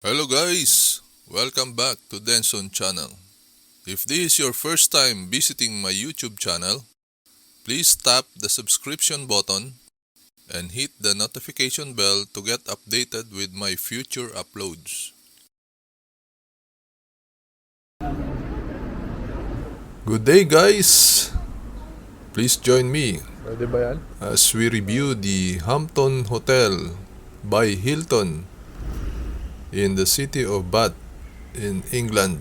Hello guys! Welcome back to Denson channel. If this is your first time visiting my YouTube channel, please tap the subscription button and hit the notification bell to get updated with my future uploads. Good day guys! Please join me Pwede ba yan? as we review the Hampton Hotel by Hilton in the city of Bath in England.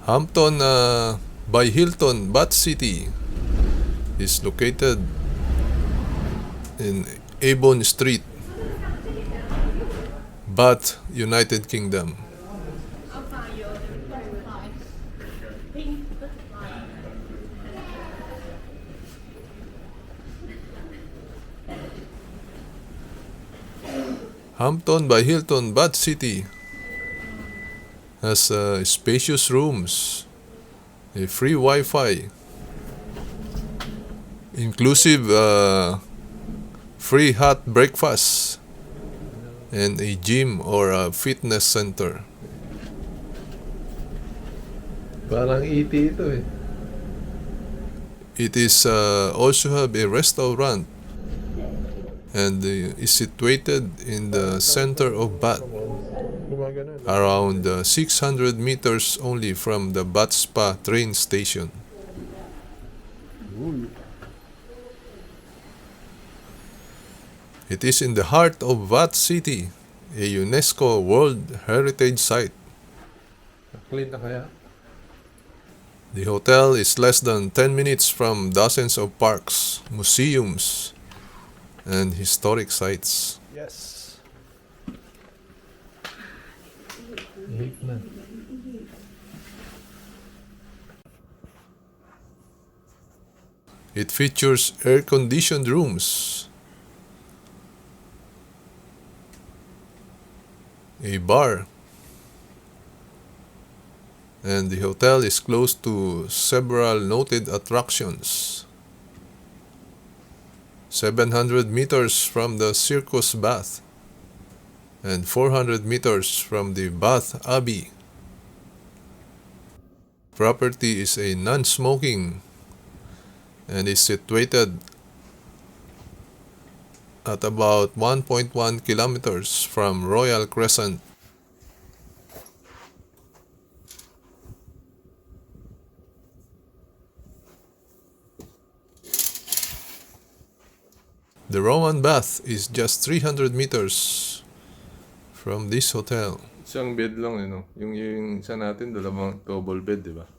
Hampton by Hilton, Bath City is located in Avon Street, Bath, United Kingdom. Hampton by Hilton, Bath City has spacious rooms, a free Wi-Fi, inclusive free hot breakfast, and a gym or a fitness center. Parang ET ito eh. It is also have a restaurant and is situated in the center of Bath, Gumagano. around 600 meters only from the Bath Spa train station. It is in the heart of Bath City, a UNESCO World Heritage Site. Clean na kaya? The hotel is less than 10 minutes from dozens of parks, museums, and historic sites. Yes. Hit na. It features air-conditioned rooms, a bar, and the hotel is close to several noted attractions. 700 meters from the Circus Bath and 400 meters from the Bath Abbey. Property is a non-smoking and is situated at about 1.1 kilometers from Royal Crescent. The Roman bath is just 300 meters from this hotel. Isang bed lang eh, no? Yung isa natin, dalawang double bed, di ba?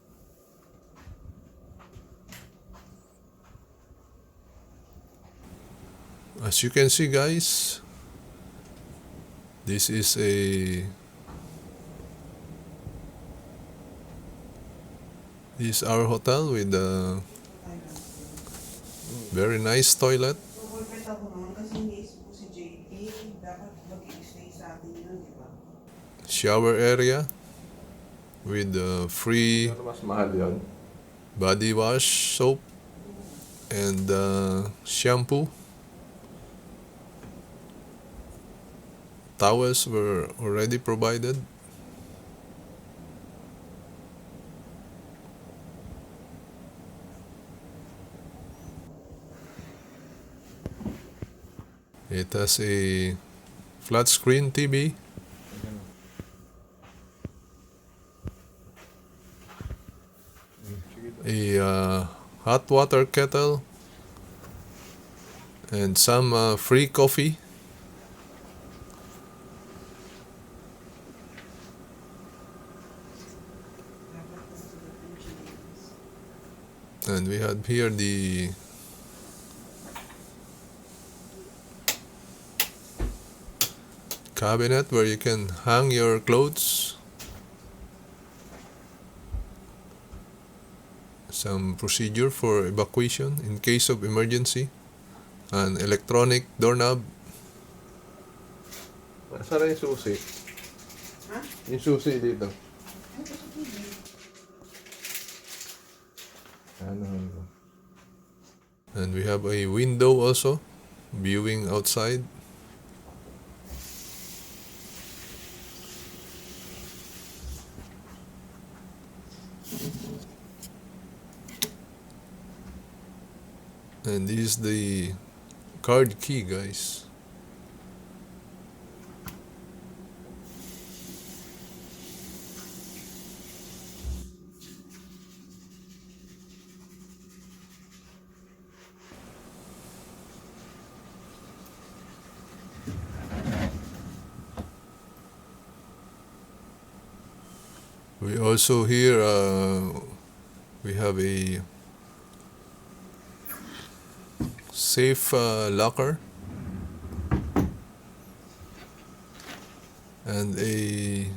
As you can see guys, this is our hotel with a very nice toilet, shower area with free Pero mas mahal yun. body wash, soap, and shampoo. Towels were already provided. It has a flat screen TV, a hot water kettle, and some free coffee. And we have here the cabinet where you can hang your clothes. Some procedure for evacuation in case of emergency. An electronic doorknob. Saan yung susi? Ha? Yung susi dito. Ano? And we have a window also viewing outside. And this is the card key, guys. We also here we have a safe locker and a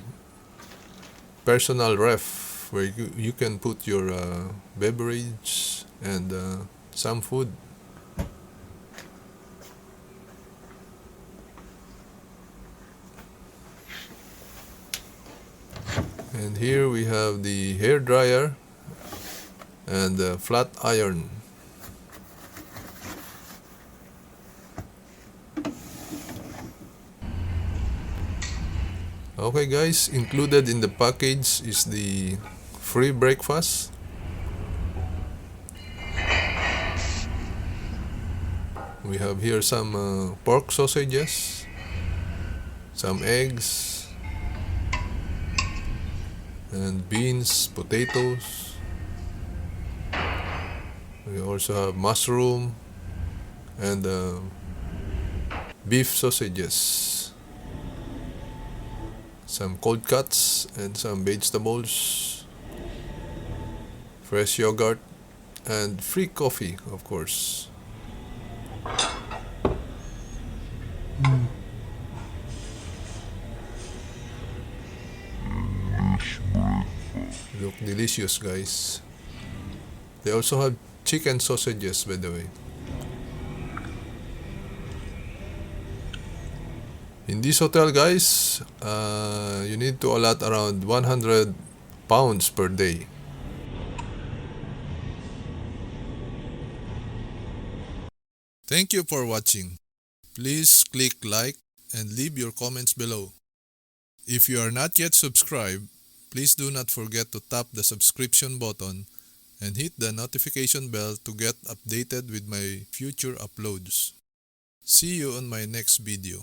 personal ref where you can put your beverage and some food. And here we have the hair dryer and flat iron. Okay guys, included in the package is the free breakfast. We have here some pork sausages, some eggs, and beans, potatoes. We also have mushroom and beef sausages, some cold cuts and some vegetables, fresh yogurt, and free coffee, of course. Look delicious, guys. They also have chicken sausages, by the way. In this hotel, guys, you need to allot around 100 pounds per day. Thank you for watching. Please click like and leave your comments below. If you are not yet subscribed, please do not forget to tap the subscription button and hit the notification bell to get updated with my future uploads. See you on my next video.